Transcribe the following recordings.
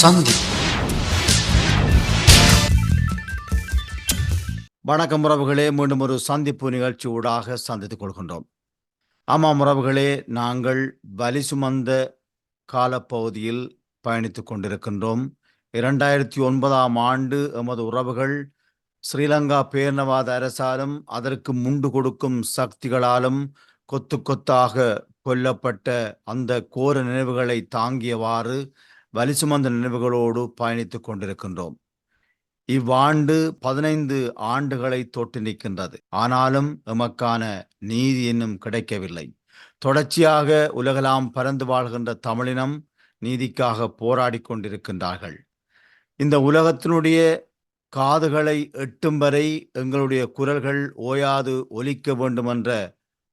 சந்தி. வணக்கம் உறவுகளே, மீண்டும் ஒரு சந்திப்பு நிகழ்ச்சி ஊடாக சந்தித்துக் கொள்கின்றோம். ஆமாம் உறவுகளே, நாங்கள் வலி சுமந்த காலப்பகுதியில் பயணித்துக் கொண்டிருக்கின்றோம். 2009ஆம் ஆண்டு எமது உறவுகள் ஸ்ரீலங்கா பேரினவாத அரசாலும் அதற்கு முண்டு கொடுக்கும் சக்திகளாலும் கொத்து கொத்தாக கொல்லப்பட்ட அந்த கோர நினைவுகளை தாங்கியவாறு வலி சுமந்த நினைவுகளோடு பயணித்துக் கொண்டிருக்கின்றோம். இவ்வாண்டு 15 ஆண்டுகளை தொட்டு நிற்கின்றது. ஆனாலும் எமக்கான நீதி இன்னும் கிடைக்கவில்லை. தொடர்ச்சியாக உலகெல்லாம் பறந்து வாழ்கின்ற தமிழினம் நீதிக்காக போராடி கொண்டிருக்கின்றார்கள். இந்த உலகத்தினுடைய காதுகளை எட்டும் வரை எங்களுடைய குரல்கள் ஓயாது ஒலிக்க வேண்டுமென்ற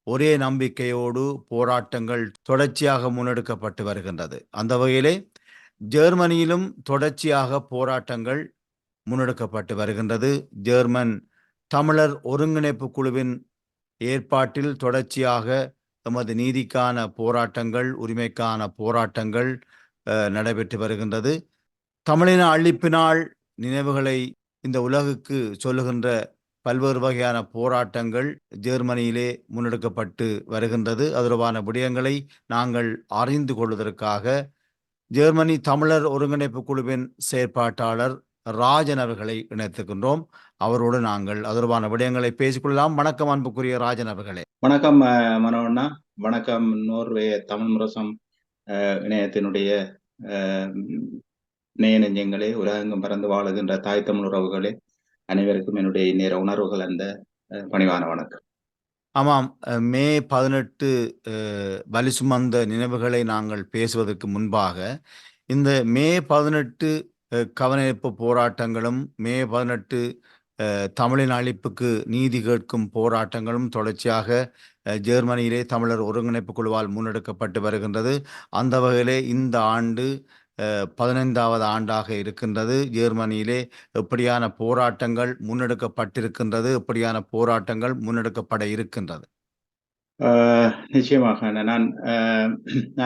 ஒரே நம்பிக்கையோடு போராட்டங்கள் தொடர்ச்சியாக முன்னெடுக்கப்பட்டு வருகின்றது. அந்த வகையிலே ஜெர்மனியிலும் தொடர்ச்சியாக போராட்டங்கள் முன்னெடுக்கப்பட்டு வருகின்றது. ஜெர்மன் தமிழர் ஒருங்கிணைப்பு குழுவின் ஏற்பாட்டில் தொடர்ச்சியாக எமது நீதிக்கான போராட்டங்கள், உரிமைக்கான போராட்டங்கள் நடைபெற்று வருகின்றது. தமிழின அழிப்பினால் நினைவுகளை இந்த உலகுக்கு சொல்லுகின்ற பல்வேறு வகையான போராட்டங்கள் ஜெர்மனியிலே முன்னெடுக்கப்பட்டு வருகின்றது. அது தொடர்பான விடயங்களை நாங்கள் அறிந்து கொள்வதற்காக ஜெர்மனி தமிழர் ஒருங்கிணைப்பு குழுவின் செயற்பாட்டாளர் ராஜன் அவர்களை இணைத்துக்கின்றோம். அவரோடு நாங்கள் அது தொடர்பான விடயங்களை பேசிக்கொள்ளலாம். வணக்கம் அன்புக்குரிய ராஜன் அவர்களே. வணக்கம் மனோண்ணா. வணக்கம் நோர்வே தமிழ் முரசம் இணையத்தினுடைய நேய நெஞ்சங்களே, உலகெங்கும் பறந்து வாழுகின்ற தாய் தமிழ் உறவுகளே, அனைவருக்கும் என்னுடைய இந்நேர உணர்வுகள் அந்த பணிவான வணக்கம். ஆமாம், மே 18 வலி சுமந்த நினைவுகளை நாங்கள் பேசுவதற்கு முன்பாக இந்த மே 18 கவனஈர்ப்பு போராட்டங்களும், மே 18 தமிழின் அழிப்புக்கு நீதி கேட்கும் போராட்டங்களும் தொடர்ச்சியாக ஜெர்மனியிலே தமிழர் ஒருங்கிணைப்பு குழுவால் முன்னெடுக்கப்பட்டு வருகின்றது. அந்த வகையிலே இந்த ஆண்டு 15வது ஆண்டாக இருக்கின்றது. ஜெர்மனியிலே எப்படியான போராட்டங்கள் முன்னெடுக்கப்பட்டிருக்கின்றது, எப்படியான போராட்டங்கள் முன்னெடுக்கப்பட இருக்கின்றது? நிச்சயமாக நான்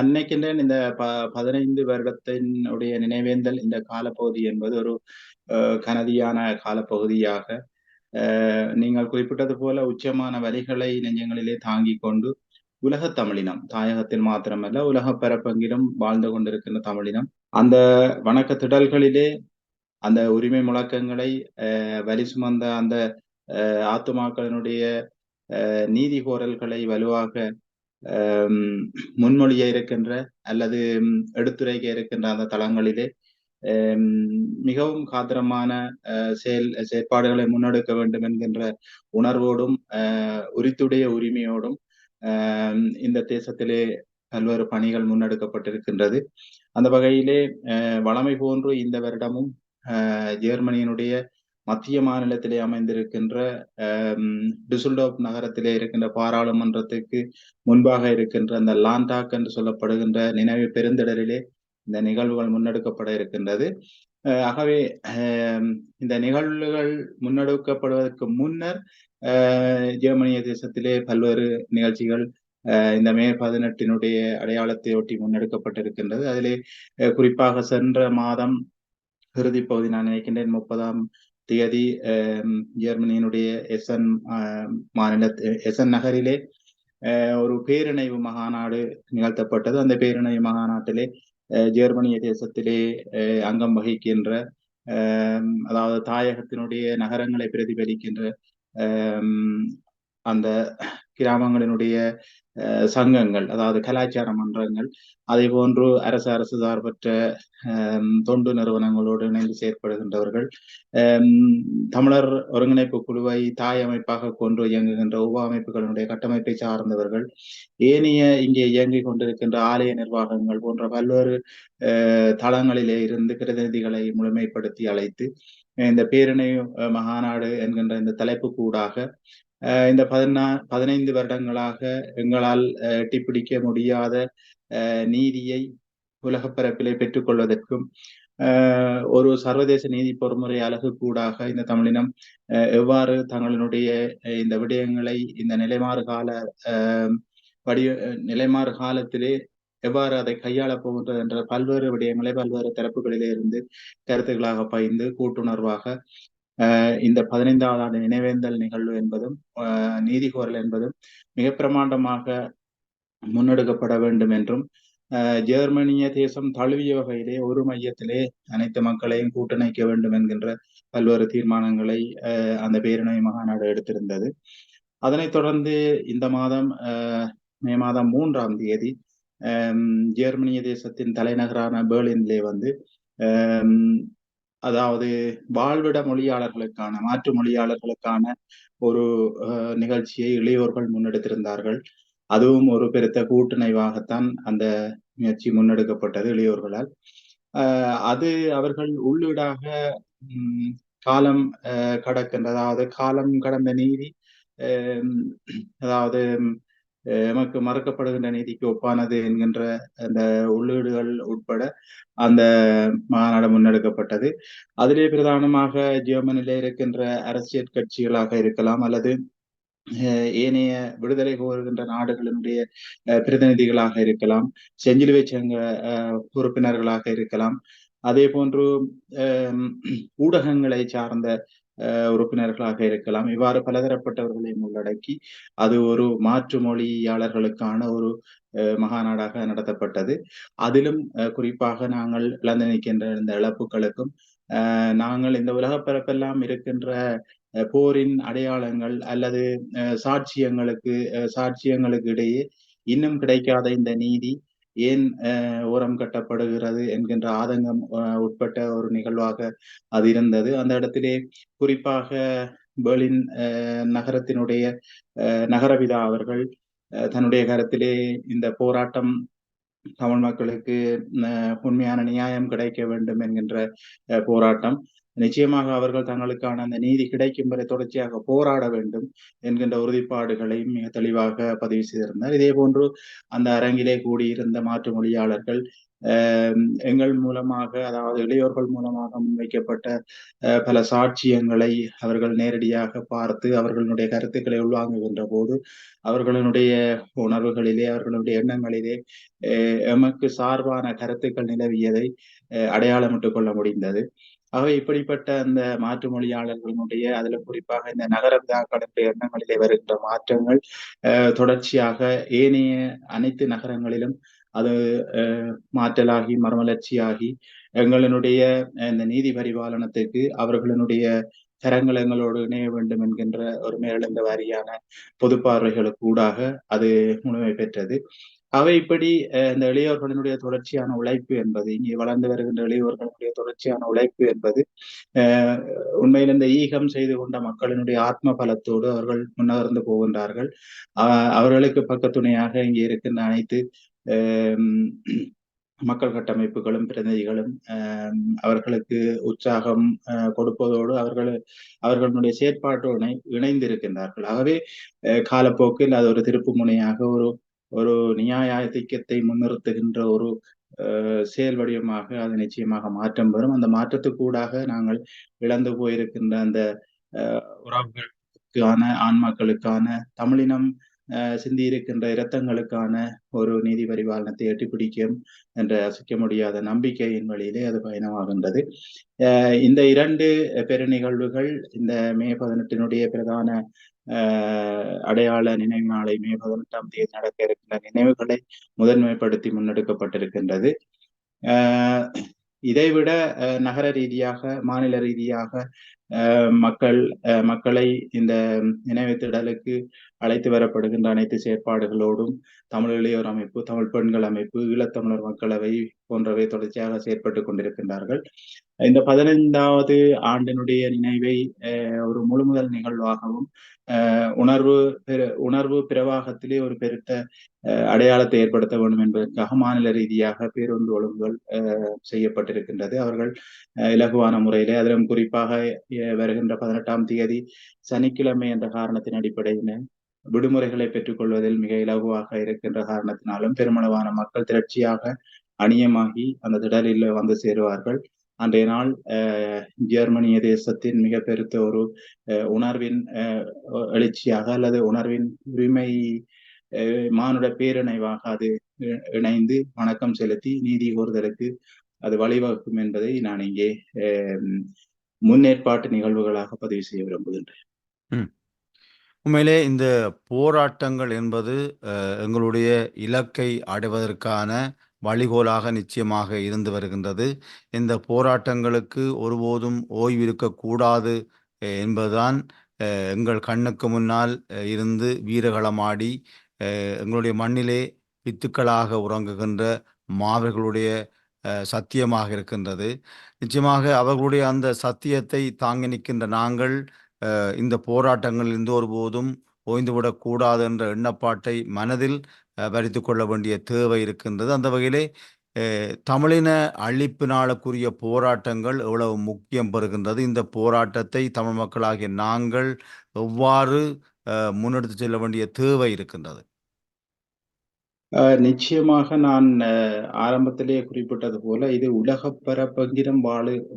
நினைக்கின்றேன், இந்த 15 வருடத்தினுடைய நினைவேந்தல் இந்த காலப்பகுதி என்பது ஒரு கனதியான காலப்பகுதியாக நீங்கள் குறிப்பிட்டது போல உச்சமான வரிகளை நெஞ்சங்களிலே தாங்கி கொண்டு உலக தமிழினம், தாயகத்தில் மாத்திரமல்ல உலக பரப்பெங்கிலும் வாழ்ந்து கொண்டிருக்கின்ற தமிழினம் அந்த வணக்க திடல்களிலே அந்த உரிமை முழக்கங்களை வலி சுமந்த அந்த ஆத்துமாக்களினுடைய நீதி கோரல்களை வலுவாக முன்மொழிய இருக்கின்ற அல்லது எடுத்துரைக்க இருக்கின்ற அந்த தளங்களிலே மிகவும் காத்திரமான செயற்பாடுகளை முன்னெடுக்க வேண்டும் என்கின்ற உணர்வோடும் உரித்துடைய உரிமையோடும் இந்த தேசத்திலே பல்வேறு பணிகள் முன்னெடுக்கப்பட்டிருக்கின்றது. அந்த வகையிலே வளமை போன்று இந்த வருடமும் ஜெர்மனியினுடைய மத்திய மாநிலத்திலே அமைந்திருக்கின்ற டிசுல்டோப் நகரத்திலே இருக்கின்ற பாராளுமன்றத்துக்கு முன்பாக இருக்கின்ற அந்த லாண்டாக் என்று சொல்லப்படுகின்ற நினைவு பெருந்திடலிலே இந்த நிகழ்வுகள் முன்னெடுக்கப்பட இருக்கின்றது. ஆகவே இந்த நிகழ்வுகள் முன்னெடுக்கப்படுவதற்கு முன்னர் ஜெர்மனிய தேசத்திலே பல்வேறு நிகழ்ச்சிகள் இந்த மே 18 அடையாளத்தை ஒட்டி முன்னெடுக்கப்பட்டிருக்கின்றது. அதிலே குறிப்பாக சென்ற மாதம் இறுதி பகுதி, நான் நினைக்கின்றேன் 30ஆம் தேதி, ஜெர்மனியினுடைய எசன் நகரிலே ஒரு பேரிணைவு மகாநாடு நிகழ்த்தப்பட்டது. அந்த பேரிணைவு மகாநாட்டிலே ஜெர்மனிய தேசத்திலே அங்கம் வகிக்கின்ற அதாவது தாயகத்தினுடைய நகரங்களை பிரதிபலிக்கின்ற அந்த கிராமங்களினுடைய சங்கங்கள், அதாவது கலாச்சார மன்றங்கள், அதே போன்று அரசு சார்பற்ற தொண்டு நிறுவனங்களோடு இணைந்து செயற்படுகின்றவர்கள், தமிழர் ஒருங்கிணைப்பு குழுவை தாய் அமைப்பாக கொண்டு இயங்குகின்ற உப அமைப்புகளுடைய கட்டமைப்பை சார்ந்தவர்கள், ஏனைய இங்கே இயங்கிக் கொண்டிருக்கின்ற ஆலய நிர்வாகங்கள் போன்ற பல்வேறு தளங்களிலே இருந்து பிரதிநிதிகளை முழுமைப்படுத்தி அழைத்து இந்த பேரணி மகாநாடு என்கின்ற இந்த தலைப்பு கூடாக இந்த 15 வருடங்களாக எங்களால் எட்டிப்பிடிக்க முடியாத நீதியை உலக பரப்பிலே பெற்றுக்கொள்வதற்கும் ஒரு சர்வதேச நீதி பொறுமுறை அழகு கூடாக இந்த தமிழினம் எவ்வாறு தங்களினுடைய இந்த விடயங்களை இந்த நிலைமாறு காலத்திலே எவ்வாறு அதை கையாளப் போகின்றது என்ற பல்வேறு விடயங்களை பல்வேறு தரப்புகளிலே இருந்து கருத்துக்களாக பகிர்ந்து கூட்டுணர்வாக இந்த 15வது ஆண்டு நினைவேந்தல் நிகழ்வு என்பதும் நீதி கோரல் என்பதும் மிக பிரமாண்டமாக முன்னெடுக்கப்பட வேண்டும் என்றும் ஜெர்மனிய தேசம் தழுவிய வகையிலே ஒரு மையத்திலே அனைத்து மக்களையும் கூட்டணிக்க வேண்டும் என்கின்ற பல்வேறு தீர்மானங்களை அந்த பேரணி மகாநாடு எடுத்திருந்தது. அதனைத் தொடர்ந்து இந்த மாதம் மே மாதம் 3ஆம் தேதி ஜெர்மனிய தேசத்தின் தலைநகரான பெர்லினிலே வந்து அதாவது வாழ்விட மொழியாளர்களுக்கான மாற்று மொழியாளர்களுக்கான ஒரு நிகழ்ச்சியை இளையோர்கள் முன்னெடுத்திருந்தார்கள். அதுவும் ஒரு பெருத்த கூட்டுணைவாகத்தான் அந்த முயற்சி முன்னெடுக்கப்பட்டது இளையோர்களால். அது அவர்கள் உள்ளீடாக காலம் கடக்கின்ற, அதாவது காலம் கடந்த நீதி, அதாவது எமக்கு மறுக்கப்படுகின்ற நீதிக்கு ஒப்பானது என்கின்ற அந்த உள்ளீடுகள் உட்பட அந்த மாநாடு முன்னெடுக்கப்பட்டது. அதிலே பிரதானமாக ஜெர்மனியிலே இருக்கின்ற அரசியல் கட்சிகளாக இருக்கலாம் அல்லது ஏனைய விடுதலை கோருகின்ற நாடுகளினுடைய பிரதிநிதிகளாக இருக்கலாம், செஞ்சிலுவை சங்க உறுப்பினர்களாக இருக்கலாம், அதே போன்று ஊடகங்களை சார்ந்த உறுப்பினர்களாக இருக்கலாம். இவ்வாறு பலதரப்பட்டவர்களையும் உள்ளடக்கி அது ஒரு மாற்று மொழியாளர்களுக்கான ஒரு மகாநாடாக நடத்தப்பட்டது. அதிலும் குறிப்பாக நாங்கள் இழந்து நிற்கின்ற இந்த இழப்புகளுக்கும் நாங்கள் இந்த உலக பரப்பெல்லாம் இருக்கின்ற போரின் அடையாளங்கள் அல்லது சாட்சியங்களுக்கு இடையே இன்னும் கிடைக்காத இந்த நீதி ஏன் ஓரம் கட்டப்படுகிறது என்கின்ற ஆதங்கம் உட்பட்ட ஒரு நிகழ்வாக அது இருந்தது. அந்த இடத்திலே குறிப்பாக பெர்லின் நகரத்தினுடைய நகரபிதா அவர்கள் தன்னுடைய கருத்திலே இந்த போராட்டம் தமிழ் மக்களுக்கு உண்மையான நியாயம் கிடைக்க வேண்டும் என்கின்ற போராட்டம், நிச்சயமாக அவர்கள் தங்களுக்கான அந்த நீதி கிடைக்கும் வரை தொடர்ச்சியாக போராட வேண்டும் என்கின்ற உறுதிப்பாடுகளையும் மிக தெளிவாக பதிவு செய்திருந்தார். இதே போன்று அந்த அரங்கிலே கூடியிருந்த மாற்று மொழியாளர்கள் எங்கள் மூலமாக, அதாவது இளையோர்கள் மூலமாக முன்வைக்கப்பட்ட பல சாட்சியங்களை அவர்கள் நேரடியாக பார்த்து அவர்களுடைய கருத்துக்களை உள்வாங்குகின்ற போது அவர்களுடைய உணர்வுகளிலே, அவர்களுடைய எண்ணங்களிலே எமக்கு சார்பான கருத்துக்கள் நிலவியதை அடையாளமிட்டுக் கொள்ள முடிந்தது. ஆகவே இப்படிப்பட்ட அந்த மாற்று மொழியாளர்களுடைய, அதுல குறிப்பாக இந்த நகர விழாக்களுடைய எண்ணங்களிலே வருகின்ற மாற்றங்கள் தொடர்ச்சியாக ஏனைய அனைத்து நகரங்களிலும் அது மாற்றலாகி மறுமலர்ச்சியாகி எங்களினுடைய இந்த நீதி பரிபாலனத்துக்கு அவர்களுடைய கரங்கள் எங்களோடு இணைய வேண்டும் என்கின்ற ஒரு மேலெழுந்த வாரியான பொது பார்வைகளுக்கு ஊடாக அது முழுமை பெற்றது. அவை இப்படி இந்த இளையோர்களினுடைய தொடர்ச்சியான உழைப்பு என்பது, இங்கே வளர்ந்து வருகின்ற இளையோர்களுடைய தொடர்ச்சியான உழைப்பு என்பது உண்மையில் இந்த ஈகம் செய்து கொண்ட மக்களினுடைய ஆத்ம பலத்தோடு அவர்கள் முன்னகர்ந்து போகின்றார்கள். அவர்களுக்கு பக்கத்துணையாக இங்கே இருக்கின்ற அனைத்து மக்கள் கட்டமைப்புகளும் பிரதிநிதிகளும் அவர்களுக்கு உற்சாகம் கொடுப்பதோடு அவர்களுடைய செயற்பாட்டோடு இணைந்திருக்கின்றார்கள். ஆகவே காலப்போக்கில் அது ஒரு திருப்பு முனையாக ஒரு நியாயாதிக்கத்தை முன்னிறுத்துகின்ற ஒரு செயல் வடிவமாக அது நிச்சயமாக மாற்றம் பெறும். அந்த மாற்றத்துக்கூடாக நாங்கள் இழந்து போயிருக்கின்ற அந்த உறவுகளுக்கான, ஆன்மாக்களுக்கான, தமிழினம் சிந்தியிருக்கின்ற இரத்தங்களுக்கான ஒரு நீதி பரிபாலனத்தை எட்டிப்பிடிக்கும் என்ற அசைக்க முடியாத நம்பிக்கையின் வழியிலே அது பயணமாகின்றது. இந்த 2 பெரு நிகழ்வுகள் இந்த மே 18 பிரதான அடையாள நினைவு நாளை மே 18ஆம் தேதி நடக்க இருக்கின்ற நினைவுகளை முதன்மைப்படுத்தி முன்னெடுக்கப்பட்டிருக்கின்றது. இதைவிட நகர ரீதியாக, மாநில ரீதியாக மக்களை இந்த நினைவு திடலுக்கு அழைத்து வரப்படுகின்ற அனைத்து செயற்பாடுகளோடும் தமிழ் இளையோர் அமைப்பு, தமிழ் பெண்கள் அமைப்பு, ஈழத்தமிழர் மக்களவை போன்றவை தொடர்ச்சியாக செயற்பட்டு கொண்டிருக்கின்றார்கள். இந்த 15வது ஆண்டினுடைய நினைவை ஒரு முழுமுதல் நிகழ்வாகவும் உணர்வு பிரவாகத்திலே ஒரு பெருத்த அடையாளத்தை ஏற்படுத்த வேண்டும் என்பதற்காக மாநில ரீதியாக பேருந்து ஒழுங்குகள் செய்யப்பட்டிருக்கின்றது. அவர்கள் இலகுவான முறையிலே, அதிலும் குறிப்பாக வருகின்ற 18ஆம் தேதி சனிக்கிழமை என்ற காரணத்தின் அடிப்படையில் விடுமுறைகளை பெற்றுக்கொள்வதில் மிக இலகுவாக இருக்கின்ற காரணத்தினாலும் பெருமளவான மக்கள் திரட்சியாக அணியமாகி அந்த திடலில் வந்து சேருவார்கள். அன்றைய நாள் ஜெர்மனிய தேசத்தின் மிக பெருத்த ஒரு உணர்வின் எழுச்சியாக அல்லது உணர்வின் உரிமை மானுட பேரணைவாக அது இணைந்து வணக்கம் செலுத்தி நீதி கோருதலுக்கு அது வழிவகுக்கும் என்பதை நான் இங்கே முன்னேற்பாட்டு நிகழ்வுகளாக பதிவு செய்ய விரும்புகின்றேன். உண்மையிலே இந்த போராட்டங்கள் என்பது எங்களுடைய இலக்கை அடைவதற்கான வழிகோலாக நிச்சயமாக இருந்து வருகின்றது. இந்த போராட்டங்களுக்கு ஒருபோதும் ஓய்வு இருக்கக்கூடாது என்பதுதான் எங்கள் கண்ணுக்கு முன்னால் இருந்து வீரகளமாடி எங்களுடைய மண்ணிலே வித்துக்களாக உறங்குகின்ற மாவர்களுடைய சத்தியமாக இருக்கின்றது. நிச்சயமாக அவர்களுடைய அந்த சத்தியத்தை தாங்கி நிற்கின்ற நாங்கள் இந்த போராட்டங்களிலிருந்து ஒருபோதும் ஓய்ந்துவிடக்கூடாது என்ற எண்ணப்பாட்டை மனதில் வரித்து கொள்ள வேண்டிய தேவை இருக்கின்றது. அந்த வகையிலே தமிழின அழிப்பு நாளுக்குரிய போராட்டங்கள் எவ்வளவு முக்கியம் பெறுகின்றது, இந்த போராட்டத்தை தமிழ் மக்களாகிய நாங்கள் எவ்வாறு முன்னெடுத்து செல்ல வேண்டிய தேவை இருக்கின்றது. நிச்சயமாக நான் ஆரம்பத்திலேயே குறிப்பிட்டது போல இது உலகப் பரப்பெங்கிலும்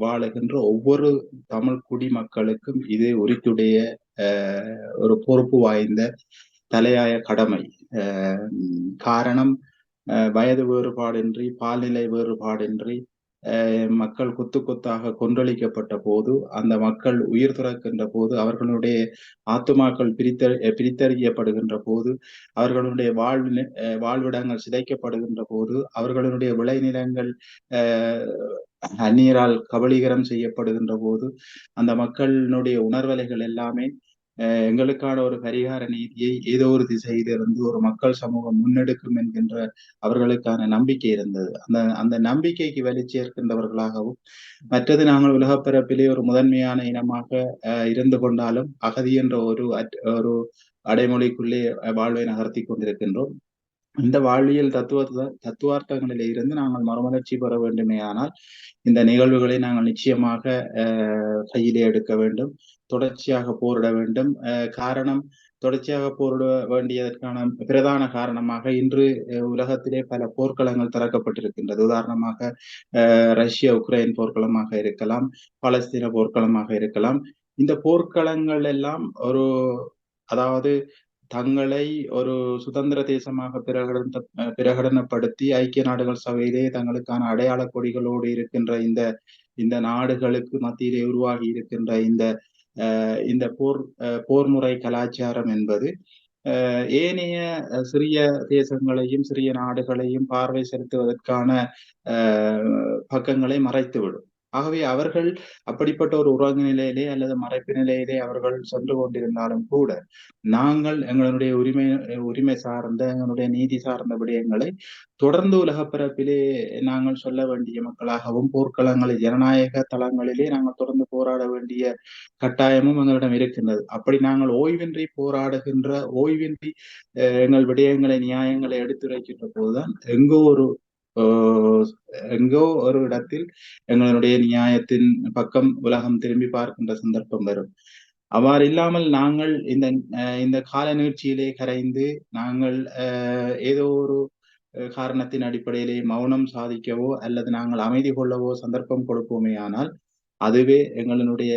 வாழுகின்ற ஒவ்வொரு தமிழ் குடிமக்களுக்கும் இது உரித்துடைய ஒரு பொறுப்பு வாய்ந்த தலையாய கடமை. காரணம், வயது வேறுபாடின்றி, பால்நிலை வேறுபாடின்றி மக்கள் கொத்து கொத்தாக கொன்றளிக்கப்பட்ட போது, அந்த மக்கள் உயிர் துறக்கின்ற போது, அவர்களுடைய ஆத்துமாக்கள் பிரித்தறியப்படுகின்ற போது, அவர்களுடைய வாழ்விடங்கள் சிதைக்கப்படுகின்ற போது, அவர்களுடைய விளைநிலங்கள் அந்நியரால் கபளீகரம் செய்யப்படுகின்ற போது, அந்த மக்களினுடைய உணர்வலைகள் எல்லாமே எங்களுக்கான ஒரு பரிகார நீதியை ஏதோ ஒரு திசையிலிருந்து ஒரு மக்கள் சமூகம் முன்னெடுக்கும் என்கின்ற அவர்களுக்கான நம்பிக்கை இருந்தது. அந்த நம்பிக்கைக்கு வலி சேர்க்கின்றவர்களாகவும், மற்றது நாங்கள் உலகப்பரப்பிலே ஒரு முதன்மையான இனமாக இருந்து கொண்டாலும் அகதி என்ற ஒரு அடைமொழிக்குள்ளே வாழ்வை நகர்த்தி கொண்டிருக்கின்றோம். இந்த வாழ்வியல் தத்துவார்த்தங்களிலே இருந்து நாங்கள் மறுமலர்ச்சி பெற வேண்டுமே ஆனால் இந்த நிகழ்வுகளை நாங்கள் நிச்சயமாக கையிலே எடுக்க வேண்டும், தொடர்ச்சியாக போரிட வேண்டும். காரணம், தொடர்ச்சியாக போரிட வேண்டியதற்கான பிரதான காரணமாக இன்று உலகத்திலே பல போர்க்களங்கள் திறக்கப்பட்டிருக்கின்றது. உதாரணமாக ரஷ்யா உக்ரைன் போர்க்களமாக இருக்கலாம், பாலஸ்தீன போர்க்களமாக இருக்கலாம். இந்த போர்க்களங்கள் எல்லாம் அதாவது தங்களை ஒரு சுதந்திர தேசமாக பிரகடனப்படுத்தி ஐக்கிய நாடுகள் சபையிலே தங்களுக்கான அடையாள கொடிகளோடு இருக்கின்ற இந்த நாடுகளுக்கு மத்தியிலே உருவாகி இருக்கின்ற இந்த போர்முறை கலாச்சாரம் என்பது ஏனைய சிறிய தேசங்களையும் சிறிய நாடுகளையும் பார்வை செலுத்துவதற்கான பக்கங்களை மறைத்துவிடும். ஆகவே அவர்கள் அப்படிப்பட்ட ஒரு உறங்கு நிலையிலே அல்லது மறைப்பு நிலையிலே அவர்கள் சென்று கொண்டிருந்தாலும் கூட நாங்கள் எங்களுடைய உரிமை சார்ந்த எங்களுடைய நீதி சார்ந்த விடயங்களை தொடர்ந்து உலகப்பரப்பிலே நாங்கள் சொல்ல வேண்டிய மக்களாகவும், போர்க்களங்களில் ஜனநாயக தளங்களிலே நாங்கள் தொடர்ந்து போராட வேண்டிய கட்டாயமும் எங்களிடம் இருக்கின்றது. அப்படி நாங்கள் ஓய்வின்றி போராடுகின்ற, ஓய்வின்றி எங்கள் விடயங்களை நியாயங்களை எடுத்துரைக்கின்ற போதுதான் எங்கோ ஒரு இடத்தில் எங்களுடைய நியாயத்தின் பக்கம் உலகம் திரும்பி பார்க்கின்ற சந்தர்ப்பம் வரும். அவ்வாறு இல்லாமல் நாங்கள் இந்த கால நீட்சியிலே கரைந்து நாங்கள் ஏதோ ஒரு காரணத்தின் அடிப்படையிலே மௌனம் சாதிக்கவோ அல்லது நாங்கள் அமைதி கொள்ளவோ சந்தர்ப்பம் கொடுப்போமே ஆனால் அதுவே எங்களுடைய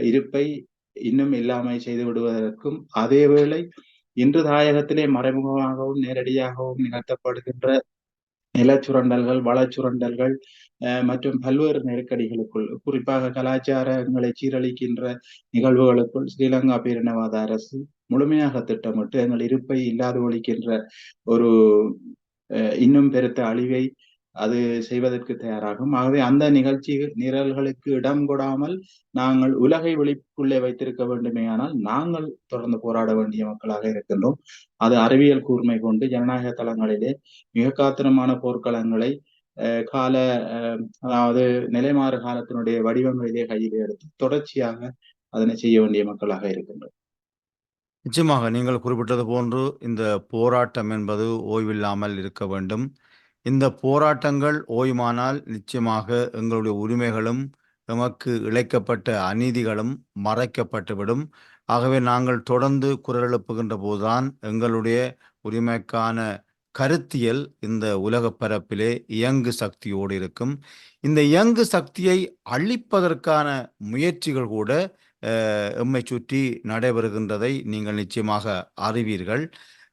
இருப்பை இன்னும் இல்லாமை செய்து விடுவதற்கும், அதேவேளை இன்று தாயகத்திலே மறைமுகமாகவும் நேரடியாகவும் நிகழ்த்தப்படுகின்ற நிலச்சுரண்டல்கள், வளச்சுரண்டல்கள் மற்றும் பல்வேறு நெருக்கடிகளுக்குள், குறிப்பாக கலாச்சாரங்களை சீரழிக்கின்ற நிகழ்வுகளுக்குள் ஸ்ரீலங்கா பேரினவாத அரசு முழுமையாக திட்டமிட்டு எங்கள் இருப்பை இல்லாது ஒழிக்கின்ற ஒரு இன்னும் பெருத்த அழிவை அது செய்வதற்கு தயாராகும். ஆகவே அந்த நிரல்களுக்கு இடம் கொடாமல் நாங்கள் உலகை விழிப்புள்ளே வைத்திருக்க வேண்டுமே ஆனால் நாங்கள் தொடர்ந்து போராட வேண்டிய மக்களாக இருக்கின்றோம். அது அறிவியல் கூர்மை கொண்டு ஜனநாயக தளங்களிலே மிக காத்திரமான போர்க்களங்களை அதாவது நிலைமாறு காலத்தினுடைய வடிவங்களிலே கையிலே எடுத்து தொடர்ச்சியாக அதனை செய்ய வேண்டிய மக்களாக இருக்கின்றோம். நிச்சயமாக நீங்கள் குறிப்பிட்டது போன்று இந்த போராட்டம் என்பது ஓய்வில்லாமல் இருக்க வேண்டும். இந்த போராட்டங்கள் ஓய்மானால் நிச்சயமாக எங்களுடைய உரிமைகளும் எமக்கு இழைக்கப்பட்ட அநீதிகளும் மறைக்கப்பட்டுவிடும். ஆகவே நாங்கள் தொடர்ந்து குரல் எழுப்புகின்ற போதுதான் எங்களுடைய உரிமைக்கான கருத்தியல் இந்த உலக பரப்பிலே இயங்கு சக்தியோடு இருக்கும். இந்த இயங்கு சக்தியை அழிப்பதற்கான முயற்சிகள் கூட எம்மை சுற்றி நடைபெறுகின்றதை நீங்கள் நிச்சயமாக அறிவீர்கள்.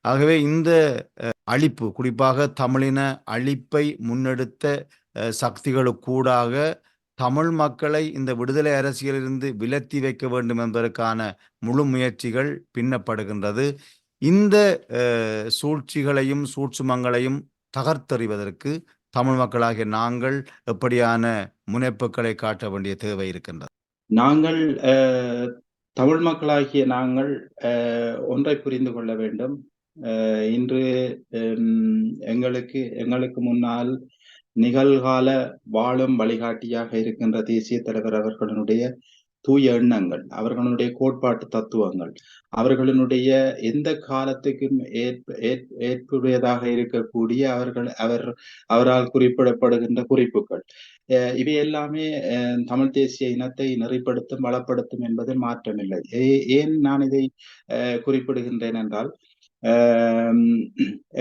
ஆகவே இந்த அழிப்பு, குறிப்பாக தமிழின அழிப்பை முன்னெடுத்த சக்திகளுக்கூடாக தமிழ் மக்களை இந்த விடுதலை அரசியலிலிருந்து விலத்தி வைக்க வேண்டும் என்பதற்கான முழு முயற்சிகள் பின்னப்படுகின்றது. இந்த சூழ்ச்சிகளையும் சூட்சுமங்களையும் தகர்த்தெறிவதற்கு தமிழ் மக்களாகிய நாங்கள் எப்படியான முனைப்புகளை காட்ட வேண்டிய தேவை இருக்கின்றது? நாங்கள் தமிழ் மக்களாகிய நாங்கள் ஒன்றை புரிந்து கொள்ள வேண்டும். இன்று எங்களுக்கு முன்னால் நிகழ்கால வாழும் வழிகாட்டியாக இருக்கின்ற தேசிய தலைவர் அவர்களுடைய தூய எண்ணங்கள், அவர்களுடைய கோட்பாட்டு தத்துவங்கள், அவர்களுடைய எந்த காலத்துக்கும் ஏற்புடையதாக இருக்கக்கூடிய அவரால் குறிப்பிடப்படுகின்ற குறிப்புகள், இவை எல்லாமே தமிழ் தேசிய இனத்தை நெறிப்படுத்தும், வளப்படுத்தும் என்பதில் மாற்றமில்லை. ஏன் நான் இதை குறிப்பிடுகின்றேன் என்றால்,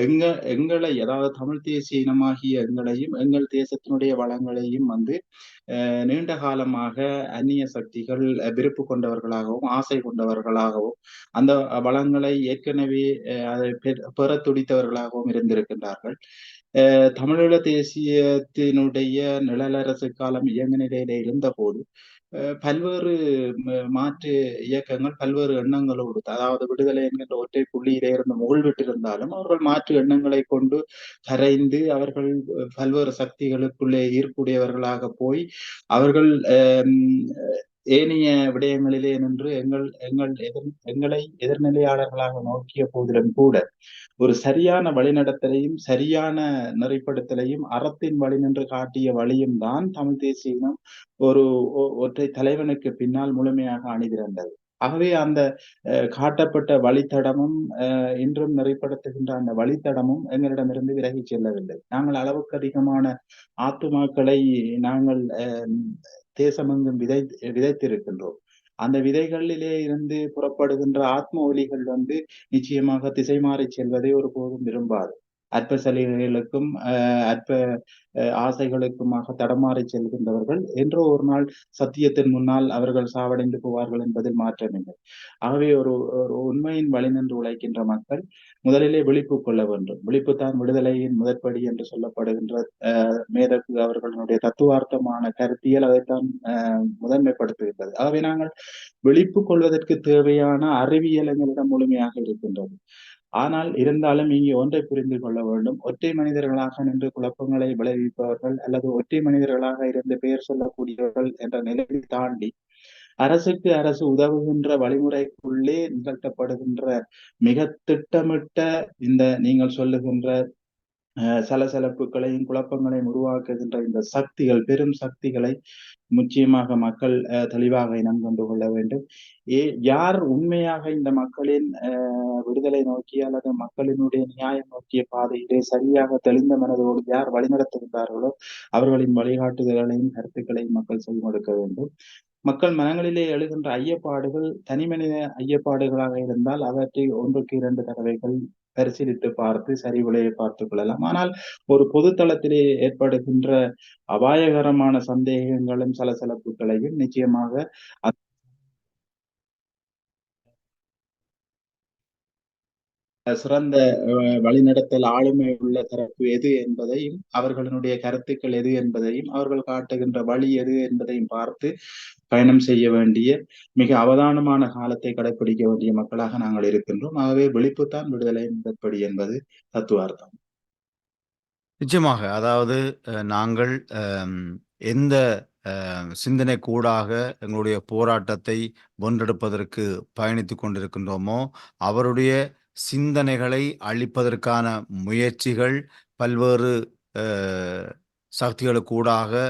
எங்களை, அதாவது தமிழ் தேசிய இனமாகிய எங்களையும் எங்கள் தேசத்தினுடைய வளங்களையும் நீண்ட காலமாக அந்நிய சக்திகள் விருப்பு கொண்டவர்களாகவும் ஆசை கொண்டவர்களாகவும் அந்த வளங்களை ஏற்கனவே அதை பெற துடித்தவர்களாகவும் இருந்திருக்கின்றார்கள். தமிழீழ தேசியத்தினுடைய நிழலரசு காலம் இயங்கு நிலையில இருந்த போது பல்வேறு மாற்று இயக்கங்கள் பல்வேறு எண்ணங்களோடு, அதாவது விடுதலை என்கின்ற ஒற்றை புள்ளியிலே இருந்து முகிழ்விட்டிருந்தாலும் அவர்கள் மாற்று எண்ணங்களை கொண்டு கரைந்து அவர்கள் பல்வேறு சக்திகளுக்குள்ளே ஈர்ப்புடையவர்களாக போய் அவர்கள் ஏனைய விடயங்களிலே நின்று எங்களை எதிர்நிலையாளர்களாக நோக்கிய போதிலும் கூட ஒரு சரியான வழிநடத்தலையும் சரியான நெறிப்படுத்தலையும் அறத்தின் வழி நின்று காட்டிய வழியும் தான் தமிழ் தேசிய இனம் ஒரு ஒற்றை தலைவனுக்கு பின்னால் முழுமையாக அணிதிரண்டது. ஆகவே அந்த காட்டப்பட்ட வழித்தடமும் இன்றும் நெறிப்படுத்துகின்ற அந்த வழித்தடமும் எங்களிடமிருந்து விலகி செல்லவில்லை. நாங்கள் அளவுக்கு அதிகமான ஆத்துமாக்களை நாங்கள் தேசமெங்கும் விதைத்திருக்கின்றோம். அந்த விதைகளிலே இருந்து புறப்படுகின்ற ஆத்ம ஒலிகள் நிச்சயமாக திசை மாறி செல்வதை ஒருபோதும் விரும்பாது. அற்ப சலுகைகளுக்கும் அற்ப ஆசைகளுக்குமாக தடமாறி செல்கின்றவர்கள் என்றோ ஒரு நாள் சத்தியத்தின் முன்னால் அவர்கள் சாவடைந்து போவார்கள் என்பதில் மாற்றமில்லை. ஆகவே ஒரு உண்மையின் வழி நின்று உழைக்கின்ற மக்கள் முதலிலே விழிப்பு கொள்ள வேண்டும். விழிப்புத்தான் விடுதலையின் முதற்படி என்று சொல்லப்படுகின்ற மேதகு அவர்களுடைய தத்துவார்த்தமான கருத்தியல் அதைத்தான் முதன்மைப்படுத்துகின்றது. ஆகவே நாங்கள் விழிப்பு கொள்வதற்கு தேவையான அறிவியல் எங்களிடம் முழுமையாக இருக்கின்றது. ஆனால் இருந்தாலும் இங்கே ஒன்றை புரிந்து கொள்ள வேண்டும். ஒற்றை மனிதர்களாக நின்று குழப்பங்களை விளைவிப்பவர்கள் அல்லது ஒற்றை மனிதர்களாக இருந்து பெயர் சொல்லக்கூடியவர்கள் என்ற நிலையை தாண்டி அரசுக்கு அரசு உதவுகின்ற வழிமுறைக்குள்ளே நிகழ்த்தப்படுகின்ற மிக திட்டமிட்ட இந்த நீங்கள் சொல்லுகின்ற சலசலப்புகளையும் குழப்பங்களையும் உருவாக்குகின்ற இந்த சக்திகள், பெரும் சக்திகளை நிச்சயமாக மக்கள் தெளிவாக இனம் கொண்டு கொள்ள வேண்டும். யார் உண்மையாக இந்த மக்களின் விடுதலை நோக்கி அல்லது மக்களினுடைய நியாயம் நோக்கிய பாதையிலே சரியாக தெளிந்த மனதோடு யார் வழிநடத்துகின்றார்களோ அவர்களின் வழிகாட்டுதல்களையும் கருத்துக்களையும் மக்கள் செவிமடுக்க வேண்டும். மக்கள் மனங்களிலே எழுகின்ற ஐயப்பாடுகள் தனிமனித ஐயப்பாடுகளாக இருந்தால் அவற்றை 1க்கு 2 தடவைகள் பரிசீலித்து பார்த்து சரி விலையை பார்த்துக் கொள்ளலாம். ஆனால் ஒரு பொது தளத்திலே ஏற்படுகின்ற அபாயகரமான சந்தேகங்களும் சலசலப்புகளையும் நிச்சயமாக சிறந்த வழிநடத்தல் ஆளுமை உள்ள தரப்பு எது என்பதையும் அவர்களுடைய கருத்துக்கள் எது என்பதையும் அவர்கள் காட்டுகின்ற வழி எது என்பதையும் பார்த்து பயணம் செய்ய வேண்டிய மிக அவதானமான காலத்தை கடைபிடிக்க வேண்டிய மக்களாக நாங்கள் இருக்கின்றோம். ஆகவே விழிப்புத்தான் விடுதலை முதற்படி என்பது தத்துவார்த்தம். நிச்சயமாக. அதாவது நாங்கள் எந்த சிந்தனை கூடாக எங்களுடைய போராட்டத்தை வென்றெடுப்பதற்கு பயணித்துக் கொண்டிருக்கின்றோமோ அவருடைய சிந்தனைகளை அழிப்பதற்கான முயற்சிகள் பல்வேறு சக்திகளுக்கூடாக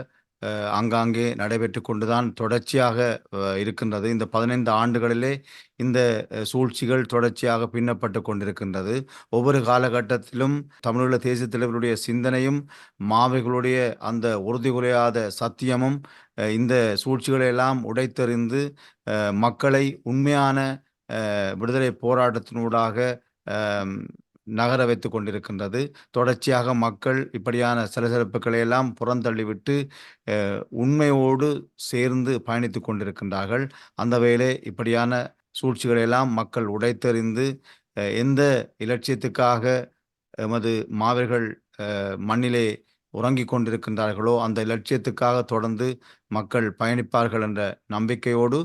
ஆங்காங்கே நடைபெற்று கொண்டுதான் தொடர்ச்சியாக இருக்கின்றது. இந்த 15 ஆண்டுகளிலே இந்த சூழ்ச்சிகள் தொடர்ச்சியாக பின்னப்பட்டு கொண்டிருக்கின்றது. ஒவ்வொரு காலகட்டத்திலும் தமிழீழ தேசிய தலைவருடைய சிந்தனையும் மாவைகளுடைய அந்த உறுதிகுலையாத சத்தியமும் இந்த சூழ்ச்சிகளை எல்லாம் உடைத்தெறிந்து மக்களை உண்மையான விடுதலை போராட்டத்தினூடாக நகர வைத்து கொண்டிருக்கின்றது. தொடர்ச்சியாக மக்கள் இப்படியான சலசலப்புகளை எல்லாம் புறந்தள்ளிவிட்டு உண்மையோடு சேர்ந்து பயணித்து கொண்டிருக்கின்றார்கள். அந்த வேளை இப்படியான சூழ்ச்சிகளை எல்லாம் மக்கள் உடைத்தெறிந்து எந்த இலட்சியத்துக்காக எமது மாவீரர்கள் மண்ணிலே உறங்கிக் கொண்டிருக்கின்றார்களோ அந்த இலட்சியத்துக்காக தொடர்ந்து மக்கள் பயணிப்பார்கள் என்ற நம்பிக்கையோடு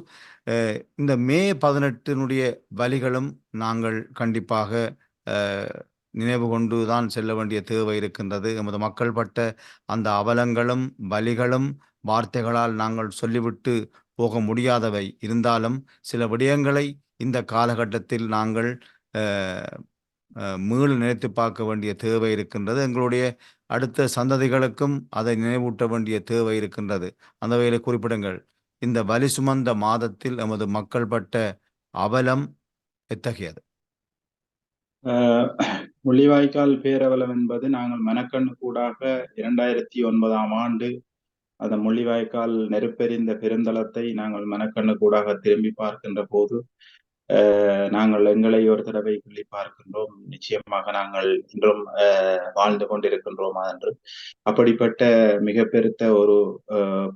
இந்த மே 18 வழிகளும் நாங்கள் கண்டிப்பாக நினைவு கொண்டு தான் செல்ல வேண்டிய தேவை இருக்கின்றது. எமது மக்கள் பட்ட அந்த அவலங்களும் வலிகளும் வார்த்தைகளால் நாங்கள் சொல்லிவிட்டு போக முடியாதவை இருந்தாலும் சில விடயங்களை இந்த காலகட்டத்தில் நாங்கள் மீள நினைத்து பார்க்க வேண்டிய தேவை இருக்கின்றது. எங்களுடைய அடுத்த சந்ததிகளுக்கும் அதை நினைவூட்ட வேண்டிய தேவை இருக்கின்றது. அந்த வகையில் குறிப்பிடுங்கள், இந்த வலி சுமந்த மாதத்தில் எமது மக்கள் பட்ட அவலம் எத்தகையது? முள்ளிவாய்க்கால் பேரவலம் என்பது நாங்கள் மனக்கண்ணு கூடாக 2009ஆம் ஆண்டு அந்த முள்ளிவாய்க்கால் நெருப்பெறிந்த பெருந்தளத்தை நாங்கள் மனக்கண்ணு கூடாக திரும்பி பார்க்கின்ற போது நாங்கள் எங்களை ஒரு தடவை சொல்லி பார்க்கின்றோம். நிச்சயமாக நாங்கள் இன்றும் வாழ்ந்து கொண்டிருக்கின்றோமா என்று. அப்படிப்பட்ட மிக பெருத்த ஒரு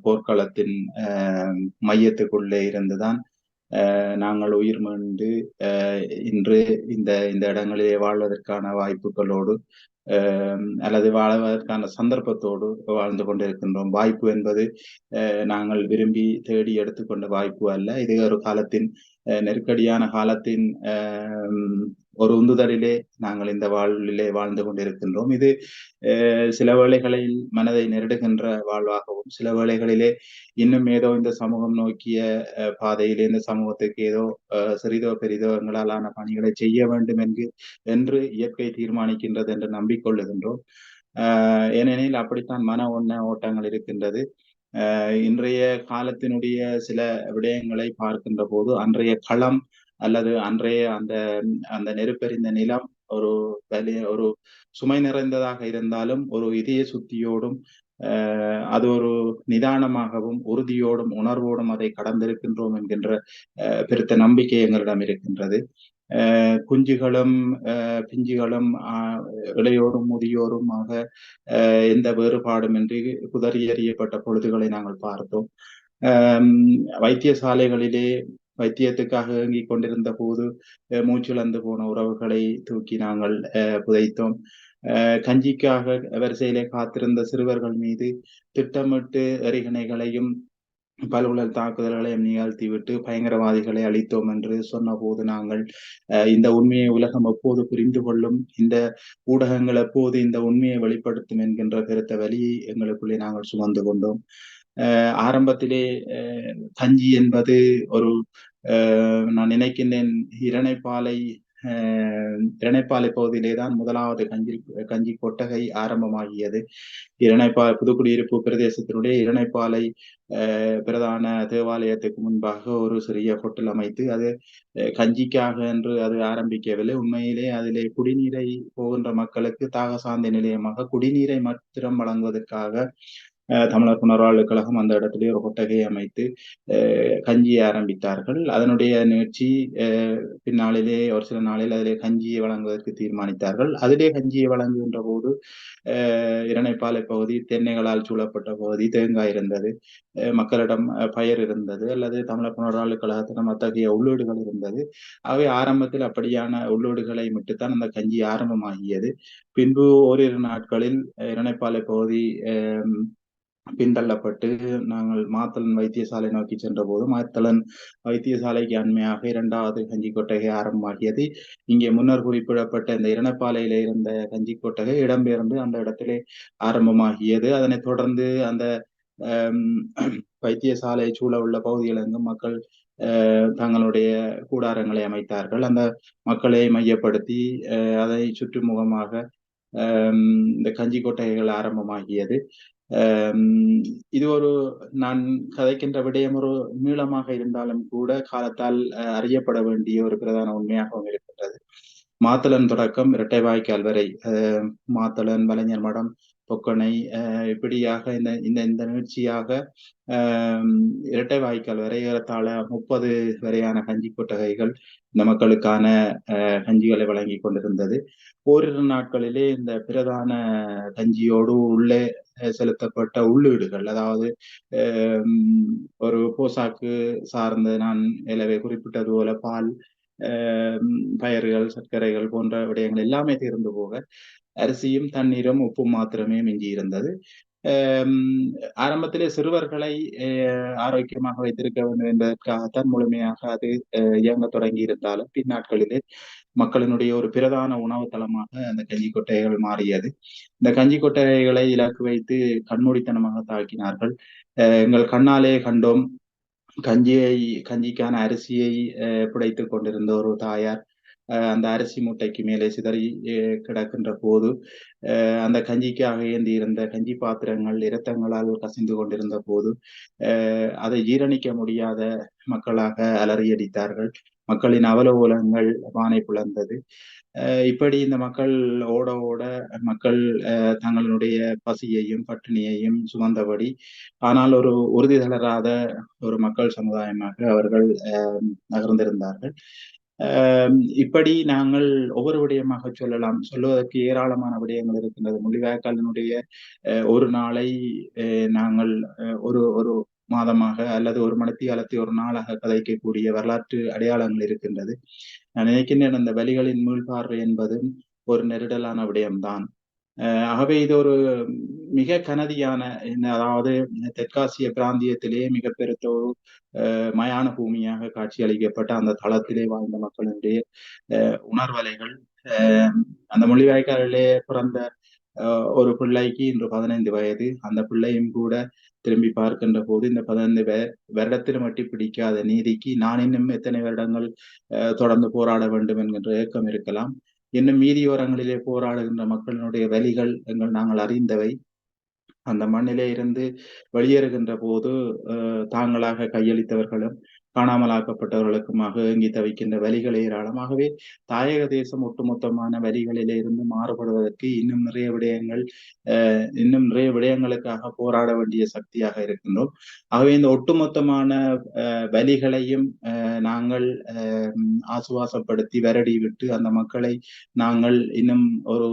போர்க்களத்தின் மையத்துக்குள்ளே இருந்துதான் நாங்கள் உயிர் மீண்டு இன்று இந்த இந்த இடங்களிலே வாழ்வதற்கான வாய்ப்புகளோடு அல்லது வாழ்வதற்கான சந்தர்ப்பத்தோடு வாழ்ந்து கொண்டிருக்கின்றோம். வாய்ப்பு என்பது நாங்கள் விரும்பி தேடி எடுத்துக்கொண்ட வாய்ப்பு அல்ல. இது ஒரு காலத்தின் நெருக்கடியான காலத்தின் ஒரு உந்துதலிலே நாங்கள் இந்த வாழ்விலே வாழ்ந்து கொண்டிருக்கின்றோம். இது சில வேளைகளில் மனதை நெருடுகின்ற வாழ்வாகவும், சில வேளைகளிலே இன்னும் ஏதோ இந்த சமூகம் நோக்கிய பாதையிலே இந்த சமூகத்துக்கு ஏதோ சிறிதோ பெரிதோ எங்களாலான பணிகளை செய்ய வேண்டும் என்று இயற்கை தீர்மானிக்கின்றது என்று நம்பிக்கொள்ளுகின்றோம். ஏனெனில் அப்படித்தான் மன ஓட்டங்கள் இருக்கின்றது. இன்றைய காலத்தினுடைய சில விடயங்களை பார்க்கின்ற போது அன்றைய களம் அல்லது அன்றைய அந்த அந்த நெருப்பெறிந்த நிலம் ஒரு சுமை நிறைந்ததாக இருந்தாலும் ஒரு இதய சுத்தியோடும் அது ஒரு நிதானமாகவும் உறுதியோடும் உணர்வோடும் அதை கடந்திருக்கின்றோம் என்கின்ற பெருத்த நம்பிக்கை எங்களிடம் இருக்கின்றது. குஞ்சுகளும் பிஞ்சுகளும் இளையோரும் முதியோருமாக எந்த வேறுபாடுமின்றி குதறி எறியப்பட்ட பொழுதுகளை நாங்கள் பார்த்தோம். வைத்தியசாலைகளிலே வைத்தியத்துக்காக இயங்கிக் கொண்டிருந்த போது மூச்சிழந்து போன உறவுகளை தூக்கி நாங்கள் புதைத்தோம். கஞ்சிக்காக வரிசையிலே காத்திருந்த சிறுவர்கள் மீது திட்டமிட்டு எறிகணைகளையும் பல்குழல் தாக்குதல்களையும் நிகழ்த்திவிட்டு பயங்கரவாதிகளை அழித்தோம் என்று சொன்ன போது நாங்கள் இந்த உண்மையை உலகம் எப்போது புரிந்து கொள்ளும், இந்த ஊடகங்கள் எப்போது இந்த உண்மையை வெளிப்படுத்தும் என்கின்ற பெருத்த வலியை எங்களுக்குள்ளே நாங்கள் சுமந்து கொண்டோம். ஆரம்பத்திலே கஞ்சி என்பது ஒரு நான் நினைக்கின்றேன் இரணைப்பாலை பகுதியிலே தான் முதலாவது கஞ்சி கொட்டகை ஆரம்பமாகியது. புதுக்குடியிருப்பு பிரதேசத்தினுடைய இரணைப்பாலை பிரதான தேவாலயத்துக்கு முன்பாக ஒரு சிறிய ஹோட்டல் அமைத்து அது கஞ்சிக்காக என்று அது ஆரம்பிக்கவில்லை. உண்மையிலே அதிலே குடிநீரை போகின்ற மக்களுக்கு தாக சாந்தி நிலையமாக குடிநீரை மாத்திரம் வழங்குவதற்காக தமிழர் புனர்வாழ்வு கழகம் அந்த இடத்திலே ஒரு கொட்டகையை அமைத்து கஞ்சியை ஆரம்பித்தார்கள். அதனுடைய நிகழ்ச்சி பின்னாளிலே ஒரு சில நாளில் அதிலே கஞ்சியை வழங்குவதற்கு தீர்மானித்தார்கள். அதிலே கஞ்சியை வழங்குகின்ற போது இரணைப்பாலை பகுதி தென்னைகளால் சூழப்பட்ட பகுதி, தேங்காய் இருந்தது, மக்களிடம் பயிர் இருந்தது, அல்லது தமிழர் புனர்வாழ்வு கழகத்திடம் அத்தகைய உள்ளீடுகள் இருந்தது. ஆகவே ஆரம்பத்தில் அப்படியான உள்ளீடுகளை மட்டுத்தான் அந்த கஞ்சி ஆரம்பமாகியது. பின்பு ஓரிரு நாட்களில் இரணைப்பாலை பகுதி பின்தள்ளப்பட்டு நாங்கள் மாத்தளன் வைத்தியசாலை நோக்கி சென்ற போது மாத்தளன் வைத்தியசாலைக்கு அண்மையாக 2வது கஞ்சி கொட்டகை ஆரம்பமாகியது. இங்கே முன்னர் குறிப்பிடப்பட்ட இந்த இரணைப்பாலையில இருந்த கஞ்சி கொட்டகை இடம்பெயர்ந்து அந்த இடத்திலே ஆரம்பமாகியது. அதனைத் தொடர்ந்து அந்த வைத்தியசாலை சூழ உள்ள பகுதிகளெங்கும் மக்கள் தங்களுடைய கூடாரங்களை அமைத்தார்கள். அந்த மக்களை மையப்படுத்தி அதை சுற்றுமுகமாக இந்த கஞ்சி கொட்டகைகள் ஆரம்பமாகியது. இது ஒரு நான் கதைக்கின்ற விடயம் ஒரு நீளமாக இருந்தாலும் கூட காலத்தால் அறியப்பட வேண்டிய ஒரு பிரதான உண்மையாகவும் இருக்கின்றது. மாத்தளன் தொடக்கம் இரட்டை வாய்க்கால் வரை மாத்தளன், வலைஞர் மடம், பொக்கனை இப்படியாக இந்த நிகழ்ச்சியாக இரட்டை வாய்க்கால் வரை ஏறத்தாழ 30 வரையான கஞ்சி கொட்டகைகள் இந்த மக்களுக்கான கஞ்சிகளை வழங்கி கொண்டிருந்தது. ஓரிரு நாட்களிலே இந்த பிரதான கஞ்சியோடு உள்ளே செலுத்தப்பட்ட உள்ளீடுகள், அதாவது ஒரு போசாக்கு சார்ந்த நான் எனவே குறிப்பிட்டது போல பால், பயறுகள், சர்க்கரைகள் போன்ற விடயங்கள் எல்லாமே தீர்ந்து போக, அரிசியும், தண்ணீரும், உப்பும் மாத்திரமே மிஞ்சியிருந்தது. அம் ஆரம்பத்திலே சிறுவர்களை அ ஆரோக்கியமாக வைத்திருக்க வேண்டும் என்பதற்காகத்தான் முழுமையாக அது இயங்கத் தொடங்கியிருந்தாலும், பின்னாட்களிலே மக்களினுடைய ஒரு பிரதான உணவு தளமாக அந்த கஞ்சி கொட்டைகள் மாறியது. இந்த கஞ்சி கொட்டைகளை இலக்கு வைத்து கண்மூடித்தனமாக தாக்கினார்கள். எங்கள் கண்ணாலே கண்டோம். கஞ்சியை கஞ்சிக்கான அரிசியை புடைத்துக் கொண்டிருந்த ஒரு தாயார், அந்த அரிசி மூட்டைக்கு மேலே சிதறி கிடக்கின்ற போது, அந்த கஞ்சிக்காக ஏந்தியிருந்த கஞ்சி பாத்திரங்கள் இரத்தங்களால் கசிந்து கொண்டிருந்த போது, அதை ஜீரணிக்க முடியாத மக்களாக அலறியடித்தார்கள். மக்களின் அவலோலங்கள் வானை பிளந்தது. இப்படி இந்த மக்கள் ஓட ஓட மக்கள் தங்களுடைய பசியையும், பட்டினியையும் சுமந்தபடி, ஆனால் ஒரு உறுதி தளராத ஒரு மக்கள் சமுதாயமாக அவர்கள் நகர்ந்திருந்தார்கள். இப்படி நாங்கள் ஒவ்வொரு விடயமாக சொல்லலாம். சொல்லுவதற்கு ஏராளமான விடயங்கள் இருக்கின்றது. முள்ளிவாய்க்காலினுடைய ஒரு நாளை நாங்கள் ஒரு ஒரு மாதமாக அல்லது ஒரு மணித்தியாலத்தை ஒரு நாளாக கதைக்கக்கூடிய வரலாற்று அடையாளங்கள் இருக்கின்றது. நான் நினைக்கின்றேன் அந்த வலிகளின் மீள்பார்வை என்பதும் ஒரு நெருடலான விடயம்தான். ஆகவே இது ஒரு மிக கனதியான அதாவது தெற்காசிய பிராந்தியத்திலேயே மிக பெருத்த ஒரு மயான பூமியாக காட்சியளிக்கப்பட்ட அந்த தளத்திலே வாழ்ந்த மக்களுடைய உணர்வலைகள். அந்த முள்ளிவாய்க்காலிலே பிறந்த ஒரு பிள்ளைக்கு இன்று 15 வயது. அந்த பிள்ளையும் கூட திரும்பி பார்க்கின்ற போது இந்த 15 வருடத்திலும் எட்டிப் பிடிக்காத நீதிக்கு நான் இன்னும் எத்தனை வருடங்கள் தொடர்ந்து போராட வேண்டும் என்கின்ற ஏக்கம் இருக்கலாம். இன்னும் மீதியோரங்களிலே போராடுகின்ற மக்களினுடைய வலிகள் நாங்கள் அறிந்தவை. அந்த மண்ணிலே இருந்து வெளியேறுகின்ற போது தாங்களாக கையளித்தவர்களும், காணாமலாக்கப்பட்டவர்களுக்குமாக ஏங்கி தவிக்கின்ற வலிகள் ஏராளமாகவே தாயக தேசம் ஒட்டுமொத்தமான வலிகளிலே இருந்து மாறுபடுவதற்கு இன்னும் நிறைய விடயங்களுக்காக போராட வேண்டிய சக்தியாக இருக்கின்றோம். ஆகவே இந்த ஒட்டுமொத்தமான வலிகளையும் நாங்கள் ஆசுவாசப்படுத்தி விரடி விட்டு அந்த மக்களை நாங்கள் இன்னும் ஒரு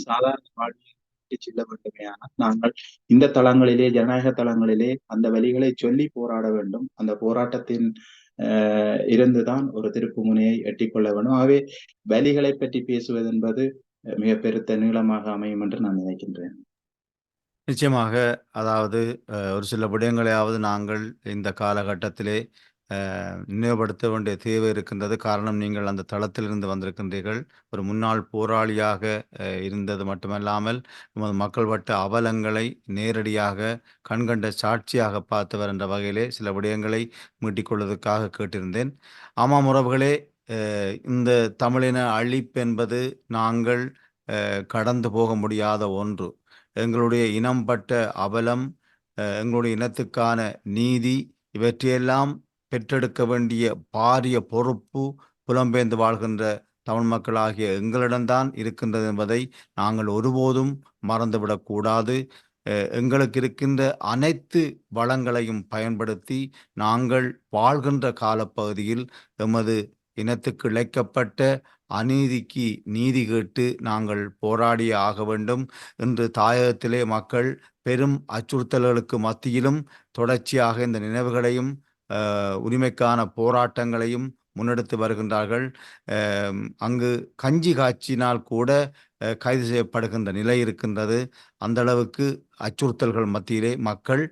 சாதாரண வாழ்வில் விட்டுச் செல்ல வேண்டுமேயானால், நாங்கள் இந்த தளங்களிலே ஜனநாயக தளங்களிலே அந்த வலிகளை சொல்லி போராட வேண்டும். அந்த போராட்டத்தின் இருந்துதான் ஒரு திருப்பு முனையை எட்டிக்கொள்ள வேண்டும். ஆகவே வலிகளைப் பற்றி பேசுவது என்பது மிக பெருத்த நீளமாக அமையும் என்று நான் நினைக்கின்றேன். நிச்சயமாக. அதாவது ஒரு சில விடயங்களையாவது நாங்கள் இந்த காலகட்டத்திலே நினைவுபடுத்த வேண்டிய தேவை இருக்கின்றது. காரணம், நீங்கள் அந்த தளத்திலிருந்து வந்திருக்கின்றீர்கள். ஒரு முன்னாள் போராளியாக இருந்தது மட்டுமல்லாமல், நமது மக்கள் பட்ட அவலங்களை நேரடியாக கண்கண்ட சாட்சியாக பார்த்தவர் என்ற வகையிலே சில விடயங்களை மீட்டிக் கொள்வதற்காக கேட்டிருந்தேன். ஆமாம் உறவுகளே, இந்த தமிழின அழிப்பு என்பது நாங்கள் கடந்து போக முடியாத ஒன்று. எங்களுடைய இனம் பட்ட அவலம், எங்களுடைய இனத்துக்கான நீதி, இவற்றையெல்லாம் பெற்றெடுக்க வேண்டிய பாரிய பொறுப்பு புலம்பெயர்ந்து வாழ்கின்ற தமிழ் மக்களாகிய எங்களிடம்தான் இருக்கின்றது என்பதை நாங்கள் ஒருபோதும் மறந்துவிடக்கூடாது. எங்களுக்கு இருக்கின்ற அனைத்து வளங்களையும் பயன்படுத்தி நாங்கள் வாழ்கின்ற காலப்பகுதியில் எமது இனத்துக்கு இழைக்கப்பட்ட அநீதிக்கு நீதி கேட்டு நாங்கள் போராடியே ஆக வேண்டும். இன்று தாயகத்திலே மக்கள் பெரும் அச்சுறுத்தல்களுக்கு மத்தியிலும் தொடர்ச்சியாக இந்த நினைவுகளையும் உரிமைக்கான போராட்டங்களையும் முன்னெடுத்து வருகின்றார்கள். அங்கு கஞ்சி காய்ச்சினால் கூட கைது செய்யப்படுகின்ற நிலை இருக்கின்றது. அந்த அளவுக்கு அச்சுறுத்தல்கள் மத்தியிலே மக்கள்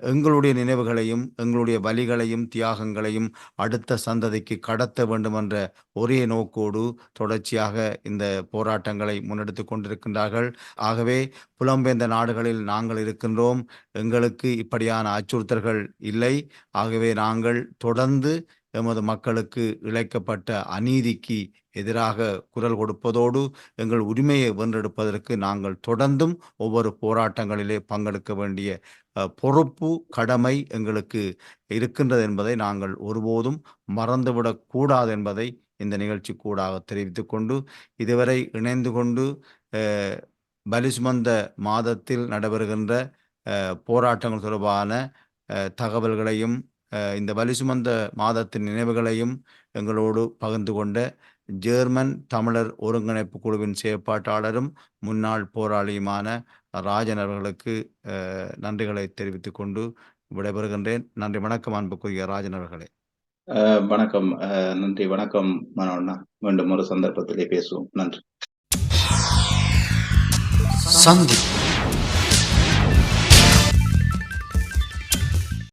எங்களுடைய நினைவுகளையும் எங்களுடைய வலிகளையும் தியாகங்களையும் அடுத்த சந்ததிக்கு கடத்த வேண்டும் என்ற ஒரே நோக்கோடு தொடர்ச்சியாக இந்த போராட்டங்களை முன்னெடுத்து கொண்டிருக்கின்றார்கள். ஆகவே புலம்பெயர்ந்த நாடுகளில் நாங்கள் இருக்கின்றோம், எங்களுக்கு இப்படியான அச்சுறுத்தல்கள் இல்லை. ஆகவே நாங்கள் தொடர்ந்து எமது மக்களுக்கு இழைக்கப்பட்ட அநீதிக்கு எதிராக குரல் கொடுப்பதோடு எங்கள் உரிமையை வென்றெடுப்பதற்கு நாங்கள் தொடர்ந்தும் ஒவ்வொரு போராட்டங்களிலே பங்கெடுக்க வேண்டிய பொறுப்பு, கடமை எங்களுக்கு இருக்கின்றது என்பதை நாங்கள் ஒருபோதும் மறந்துவிடக் கூடாது என்பதை இந்த நிகழ்ச்சி கூடாக தெரிவித்துக் கொண்டு, இதுவரை இணைந்து கொண்டு பலி சுமந்த மாதத்தில் நடைபெறுகின்ற போராட்டங்கள் தொடர்பான தகவல்களையும் இந்த பலி சுமந்த மாதத்தின் நினைவுகளையும் எங்களோடு பகிர்ந்து கொண்ட ஜெர்மன் தமிழர் ஒருங்கிணைப்பு குழுவின் செயற்பாட்டாளரும் முன்னாள் போராளியுமான ராஜன் அவர்களுக்கு நன்றிகளை தெரிவித்துக் கொண்டு விடைபெறுகின்றேன். நன்றி, வணக்கம் அன்புக்குரிய ராஜன் அவர்களே. வணக்கம். நன்றி. வணக்கம் மனோண்ணா. மீண்டும் ஒரு சந்தர்ப்பத்திலே பேசுவோம். நன்றி. சந்திப்பு.